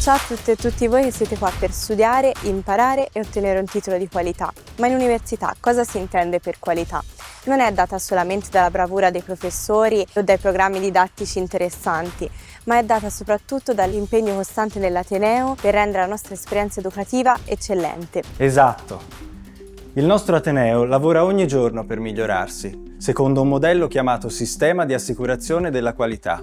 Ciao a tutte e tutti voi che siete qua per studiare, imparare e ottenere un titolo di qualità. Ma in università cosa si intende per qualità? Non è data solamente dalla bravura dei professori o dai programmi didattici interessanti, ma è data soprattutto dall'impegno costante dell'Ateneo per rendere la nostra esperienza educativa eccellente. Esatto. Il nostro Ateneo lavora ogni giorno per migliorarsi, secondo un modello chiamato Sistema di Assicurazione della Qualità.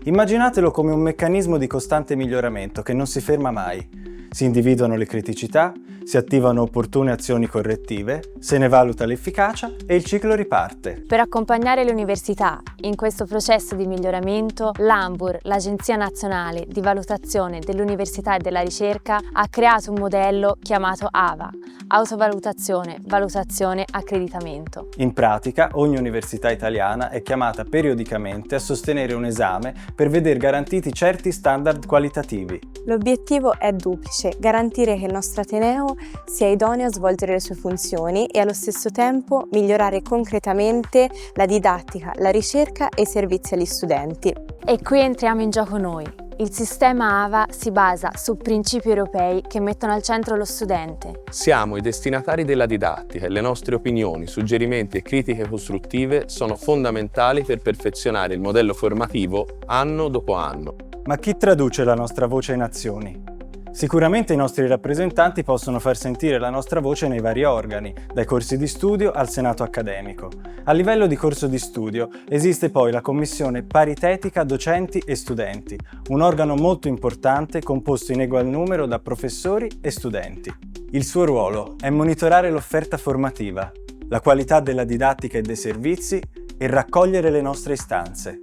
Immaginatelo come un meccanismo di costante miglioramento che non si ferma mai. Si individuano le criticità, si attivano opportune azioni correttive, se ne valuta l'efficacia e il ciclo riparte. Per accompagnare le università in questo processo di miglioramento, l'ANVUR, l'Agenzia Nazionale di Valutazione dell'Università e della Ricerca, ha creato un modello chiamato AVA, Autovalutazione, Valutazione, Accreditamento. In pratica, ogni università italiana è chiamata periodicamente a sostenere un esame per vedere garantiti certi standard qualitativi. L'obiettivo è duplice: garantire che il nostro Ateneo sia idoneo a svolgere le sue funzioni e allo stesso tempo migliorare concretamente la didattica, la ricerca e i servizi agli studenti. E qui entriamo in gioco noi. Il sistema AVA si basa su principi europei che mettono al centro lo studente. Siamo i destinatari della didattica e le nostre opinioni, suggerimenti e critiche costruttive sono fondamentali per perfezionare il modello formativo anno dopo anno. Ma chi traduce la nostra voce in azioni? Sicuramente i nostri rappresentanti possono far sentire la nostra voce nei vari organi, dai corsi di studio al senato accademico. A livello di corso di studio esiste poi la Commissione Paritetica Docenti e Studenti, un organo molto importante composto in egual numero da professori e studenti. Il suo ruolo è monitorare l'offerta formativa, la qualità della didattica e dei servizi e raccogliere le nostre istanze.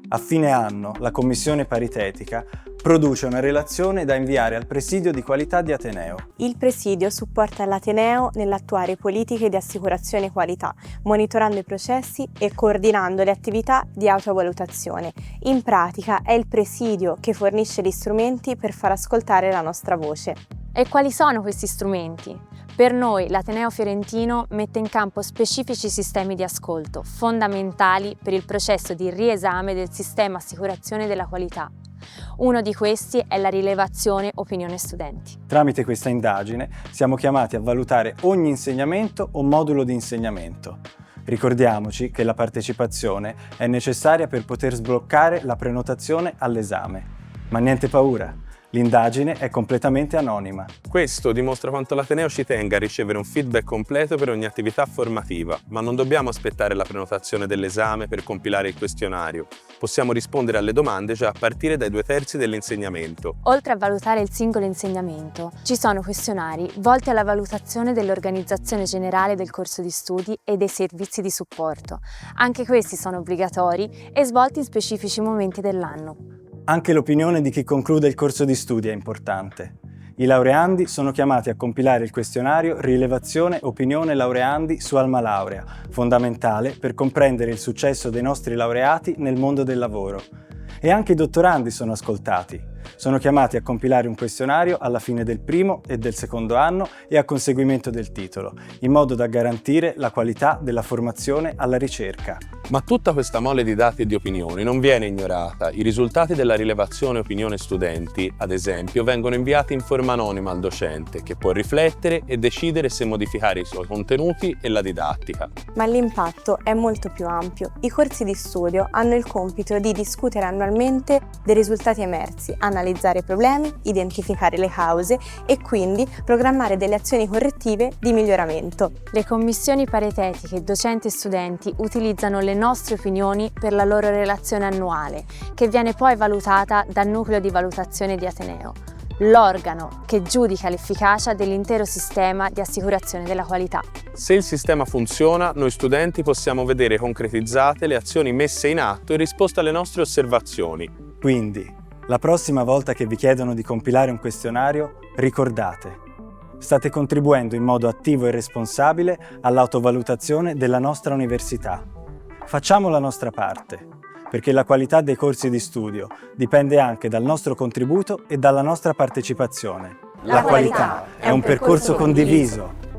A fine anno, la Commissione Paritetica produce una relazione da inviare al Presidio di Qualità di Ateneo. Il Presidio supporta l'Ateneo nell'attuare politiche di assicurazione qualità, monitorando i processi e coordinando le attività di autovalutazione. In pratica è il Presidio che fornisce gli strumenti per far ascoltare la nostra voce. E quali sono questi strumenti? Per noi l'Ateneo Fiorentino mette in campo specifici sistemi di ascolto, fondamentali per il processo di riesame del sistema assicurazione della qualità. Uno di questi è la rilevazione opinione studenti. Tramite questa indagine siamo chiamati a valutare ogni insegnamento o modulo di insegnamento. Ricordiamoci che la partecipazione è necessaria per poter sbloccare la prenotazione all'esame. Ma niente paura! L'indagine è completamente anonima. Questo dimostra quanto l'Ateneo ci tenga a ricevere un feedback completo per ogni attività formativa, ma non dobbiamo aspettare la prenotazione dell'esame per compilare il questionario. Possiamo rispondere alle domande già a partire dai 2/3 dell'insegnamento. Oltre a valutare il singolo insegnamento, ci sono questionari volti alla valutazione dell'organizzazione generale del corso di studi e dei servizi di supporto. Anche questi sono obbligatori e svolti in specifici momenti dell'anno. Anche l'opinione di chi conclude il corso di studi è importante. I laureandi sono chiamati a compilare il questionario Rilevazione Opinione Laureandi su Alma Laurea, fondamentale per comprendere il successo dei nostri laureati nel mondo del lavoro. E anche i dottorandi sono ascoltati. Sono chiamati a compilare un questionario alla fine del primo e del secondo anno e a conseguimento del titolo, in modo da garantire la qualità della formazione alla ricerca. Ma tutta questa mole di dati e di opinioni non viene ignorata. I risultati della rilevazione opinione studenti, ad esempio, vengono inviati in forma anonima al docente, che può riflettere e decidere se modificare i suoi contenuti e la didattica. Ma l'impatto è molto più ampio. I corsi di studio hanno il compito di discutere annualmente dei risultati emersi, analizzare i problemi, identificare le cause e quindi programmare delle azioni correttive di miglioramento. Le commissioni paritetiche docenti e studenti utilizzano le nostre opinioni per la loro relazione annuale, che viene poi valutata dal nucleo di valutazione di Ateneo, l'organo che giudica l'efficacia dell'intero sistema di assicurazione della qualità. Se il sistema funziona, noi studenti possiamo vedere concretizzate le azioni messe in atto in risposta alle nostre osservazioni. Quindi, la prossima volta che vi chiedono di compilare un questionario, ricordate: state contribuendo in modo attivo e responsabile all'autovalutazione della nostra università. Facciamo la nostra parte, perché la qualità dei corsi di studio dipende anche dal nostro contributo e dalla nostra partecipazione. La qualità è un percorso condiviso.